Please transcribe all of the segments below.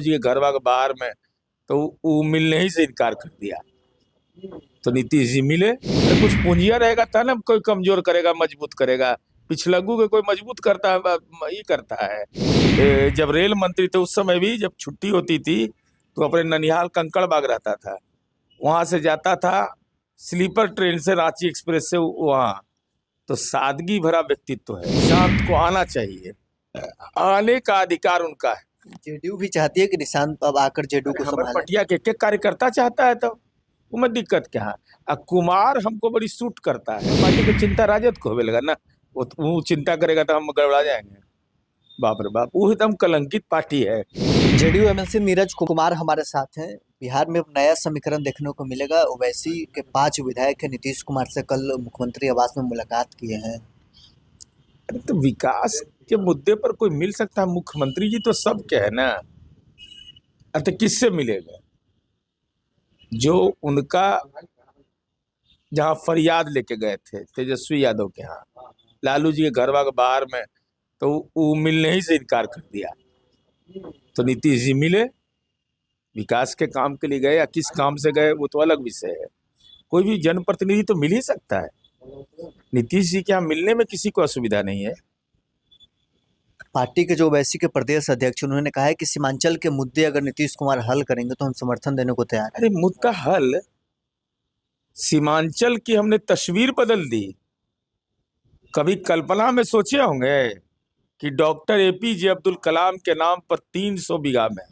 जी के घरवा के बाहर में, तो वो मिलने ही से इनकार कर दिया। तो नीतीश जी मिले, तो कुछ पूंजिया रहेगा था ना, कोई कमजोर करेगा मजबूत करेगा। पिछलग्गू के कोई मजबूत करता है, ये करता है। जब रेल मंत्री थे उस समय भी जब छुट्टी होती थी तो अपने ननिहाल कंकड़ बाग रहता था, वहां से जाता था स्लीपर ट्रेन से रांची एक्सप्रेस से वहां। तो सादगी भरा व्यक्तित्व है, शांत को आना चाहिए, आने का अधिकार उनका है। जेडीयू भी चाहती है कि निशांत अब आकर जेडीयू को हमारे संभाले। पटिया के कार्यकर्ता चाहता है, तो उसमें दिक्कत क्या है। कुमार हमको बड़ी सूट करता है, पार्टी की चिंता राजद को होवे लगा ना, वो चिंता करेगा तो हम गड़बड़ा जाएंगे। बाप रे बाप, वो एकदम कलंकित पार्टी है। जेडीयू एमएलसी नीरज कुमार हमारे साथ हैं। बिहार में अब नया समीकरण देखने को मिलेगा। ओवैसी के 5 विधायक है, नीतीश कुमार से कल मुख्यमंत्री आवास में मुलाकात किए हैं। अरे तो विकास के मुद्दे पर कोई मिल सकता है? मुख्यमंत्री जी तो सबके है ना। अरे तो किससे मिलेगा? जो उनका जहाँ फरियाद लेके गए थे तेजस्वी यादव के यहाँ, लालू जी के घरवा के बाहर में, तो वो मिलने ही से इनकार कर दिया। तो नीतीश जी मिले, विकास के काम के लिए गए, या किस काम से गए वो तो अलग विषय है। कोई भी जनप्रतिनिधि तो मिल ही सकता है। नीतीश जी के यहाँ मिलने में किसी को असुविधा नहीं है। पार्टी के जो ओवैसी के प्रदेश अध्यक्ष, उन्होंने कहा है कि सीमांचल के मुद्दे अगर नीतीश कुमार हल करेंगे तो हम समर्थन देने को तैयार हैं। अरे मुद्दा हल, सीमांचल की हमने तस्वीर बदल दी। कभी कल्पना में सोचे होंगे कि डॉक्टर एपीजे अब्दुल कलाम के नाम पर 300 बीघा में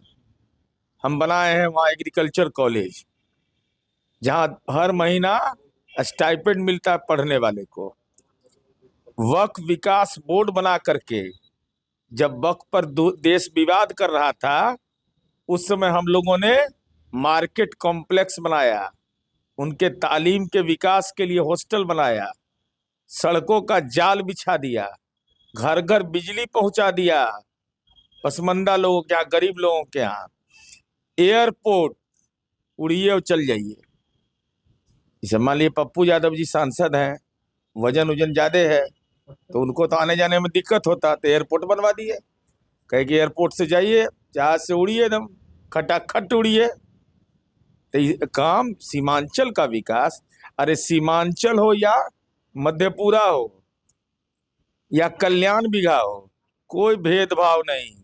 हम बनाए हैं वहाँ एग्रीकल्चर कॉलेज, जहाँ हर महीना स्टाइपेंड मिलता है पढ़ने वाले को। वक्फ विकास बोर्ड बना करके जब वक्फ पर देश विवाद कर रहा था, उस समय हम लोगों ने मार्केट कॉम्प्लेक्स बनाया, उनके तालीम के विकास के लिए हॉस्टल बनाया, सड़कों का जाल बिछा दिया, घर घर बिजली पहुंचा दिया पसमंदा लोगों के यहाँ, गरीब लोगों के यहाँ। एयरपोर्ट, उड़िए और चल जाइए। जैसे मान लीजिए पप्पू यादव जी सांसद हैं, वजन ज्यादा है, तो उनको तो आने जाने में दिक्कत होता, तो एयरपोर्ट बनवा दिए। कहे कि एयरपोर्ट से जाइए, जहाज से उड़िए, एकदम खटाखट उड़िए। तो ये काम सीमांचल का विकास, अरे सीमांचल हो या मधेपुरा हो या कल्याण बिघा हो, कोई भेदभाव नहीं,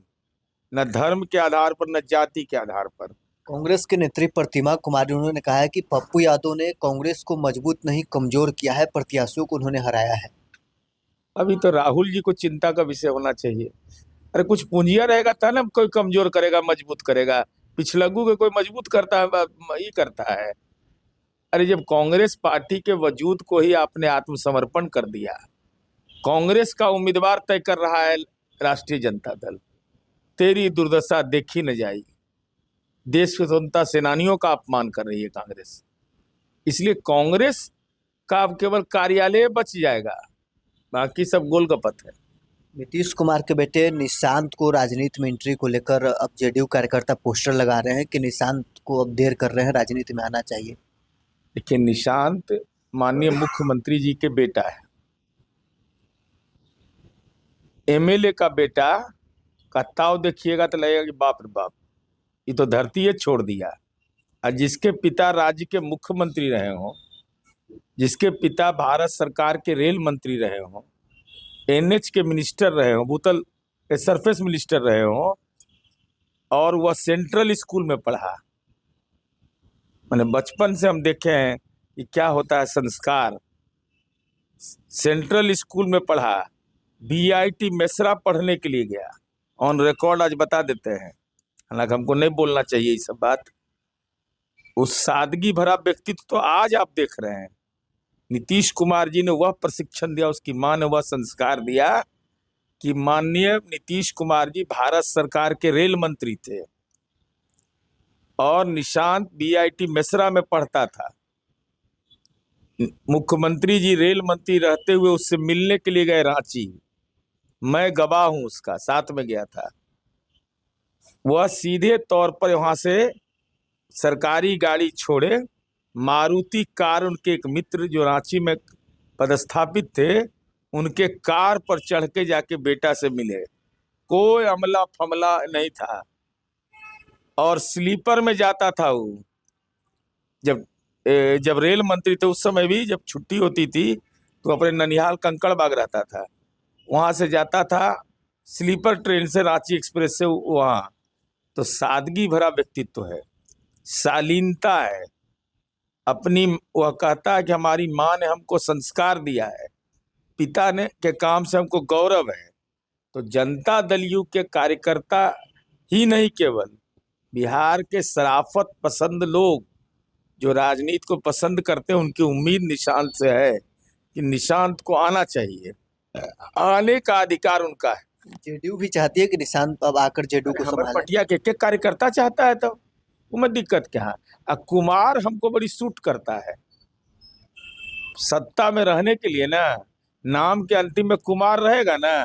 न धर्म के आधार पर न जाति के आधार पर। कांग्रेस के नेत्री प्रतिमा कुमारी, उन्होंने कहा है कि पप्पू यादव ने कांग्रेस को मजबूत नहीं कमजोर किया है, प्रत्याशियों को उन्होंने हराया है। अभी तो राहुल जी को चिंता का विषय होना चाहिए। अरे कुछ पूंजिया रहेगा था ना, कोई कमजोर करेगा मजबूत करेगा। पिछलग्गू के कोई मजबूत करता है, ये करता है। अरे जब कांग्रेस पार्टी के वजूद को ही आपने आत्मसमर्पण कर दिया, कांग्रेस का उम्मीदवार तय कर रहा है राष्ट्रीय जनता दल, तेरी दुर्दशा देखी न जाएगी। देश के स्वतंत्रता सेनानियों का अपमान कर रही है कांग्रेस, इसलिए कांग्रेस का अब केवल कार्यालय बच जाएगा, बाकी सब गोलगप्पत है। नीतीश कुमार के बेटे निशांत को राजनीति में एंट्री को लेकर अब जेडीयू कार्यकर्ता पोस्टर लगा रहे हैं कि निशांत को अब देर कर रहे हैं, राजनीति में आना चाहिए। देखिए, निशांत माननीय मुख्यमंत्री जी के बेटा है, एमएलए का बेटा का ताव देखिएगा तो लगेगा कि बाप रे बाप, ये तो धरती है छोड़ दिया। और जिसके पिता राज्य के मुख्यमंत्री रहे हों, जिसके पिता भारत सरकार के रेल मंत्री रहे हों, एनएच के मिनिस्टर रहे हों, भूतल सरफेस मिनिस्टर रहे हों, और वह सेंट्रल स्कूल में पढ़ा। मैंने बचपन से हम देखे हैं कि क्या होता है संस्कार। सेंट्रल स्कूल में पढ़ा, बीआईटी मेसरा पढ़ने के लिए गया, ऑन रिकॉर्ड आज बता देते हैं, हालांकि हमको नहीं बोलना चाहिए ये सब बात। उस सादगी भरा व्यक्तित्व तो आज आप देख रहे हैं। नीतीश कुमार जी ने वह प्रशिक्षण दिया, उसकी मां ने वह संस्कार दिया कि माननीय नीतीश कुमार जी भारत सरकार के रेल मंत्री थे और निशांत बीआईटी मेसरा में पढ़ता था। मुख्यमंत्री जी रेल मंत्री रहते हुए उससे मिलने के लिए गए रांची, मैं गवाह हूं, उसका साथ में गया था। वह सीधे तौर पर वहां से सरकारी गाड़ी छोड़े, मारुति कार, उनके एक मित्र जो रांची में पदस्थापित थे, उनके कार पर चढ़ के जाके बेटा से मिले। कोई अमला फमला नहीं था। और स्लीपर में जाता था वो। जब जब रेल मंत्री थे उस समय भी जब छुट्टी होती थी तो अपने ननिहाल कंकड़ बाग रहता था, वहां से जाता था स्लीपर ट्रेन से, रांची एक्सप्रेस से वहां। तो सादगी भरा व्यक्तित्व है, शालीनता है अपनी। वह कहता है कि हमारी माँ ने हमको संस्कार दिया है, पिता ने के काम से हमको गौरव है। तो जनता दल यू के कार्यकर्ता ही नहीं, केवल बिहार के शराफत पसंद लोग जो राजनीति को पसंद करते हैं, उनकी उम्मीद निशांत से है कि निशांत को आना चाहिए, आने का अधिकार उनका है। जेडीयू भी चाहती है कि निशांत अब आकर जेडीयू को हमारे संभाले। पटिया के कार्यकर्ता चाहता है, तो उसमें दिक्कत क्या है? कुमार हमको बड़ी सूट करता है सत्ता में रहने के लिए ना, नाम के अंतिम में कुमार रहेगा ना,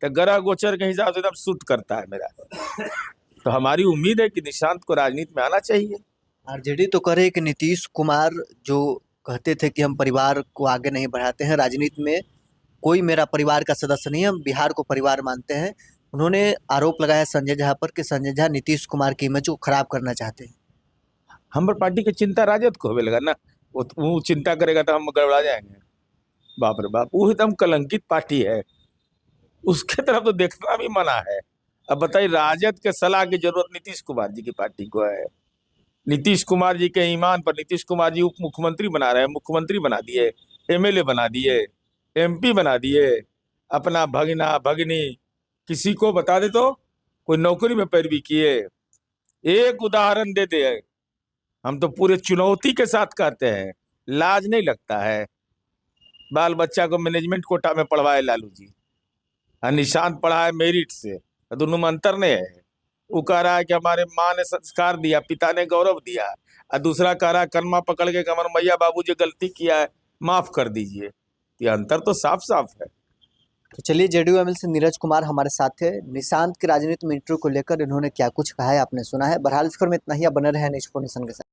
तो ग्रह गोचर के हिसाब से एकदम सूट करता है मेरा। तो हमारी उम्मीद है कि निशांत को राजनीति में आना चाहिए। आरजेडी तो कह रही है कि नीतीश कुमार जो कहते थे कि हम परिवार को आगे नहीं बढ़ाते हैं, राजनीति में कोई मेरा परिवार का सदस्य नहीं है, हम बिहार को परिवार मानते हैं। उन्होंने आरोप लगाया संजय झा पर कि संजय झा नीतीश कुमार की इमेज को खराब करना चाहते हैं। हमारे पार्टी की चिंता राजद को होगा ना, वो चिंता करेगा तो हम गड़बड़ा जाएंगे। बाप रे बाप, वो एकदम कलंकित पार्टी है, उसके तरफ तो देखना भी मना है। अब बताइए, राजद के सलाह की जरूरत नीतीश कुमार जी की पार्टी को है? नीतीश कुमार जी के ईमान पर नीतीश कुमार जी उप मुख्यमंत्री बना रहे हैं, मुख्यमंत्री बना दिए, एमएलए बना दिए, एमपी बना दिए। अपना भगना भगनी किसी को बता दे तो कोई नौकरी में पैरवी किए? एक उदाहरण दे दे, हम तो पूरे चुनौती के साथ कहते हैं, लाज नहीं लगता है? बाल बच्चा को मैनेजमेंट कोटा में पढ़वाए लालू जी, और निशांत पढ़ा है मेरिट से, दोनों में अंतर नहीं है। वो कह रहा है कि हमारे माँ ने संस्कार दिया, पिता ने गौरव दिया, और दूसरा कह रहा है करमा पकड़ के कमर मैया बाबू जो गलती किया है माफ कर दीजिए। ये अंतर तो साफ साफ है। तो चलिए, जेडीयू एमएल से नीरज कुमार हमारे साथ थे। निशांत की राजनीति में इंटरव्यू को लेकर इन्होंने क्या कुछ कहा है आपने सुना है। बहरहाल इस खबर में इतना ही, आप बने रहे नेशन के साथ।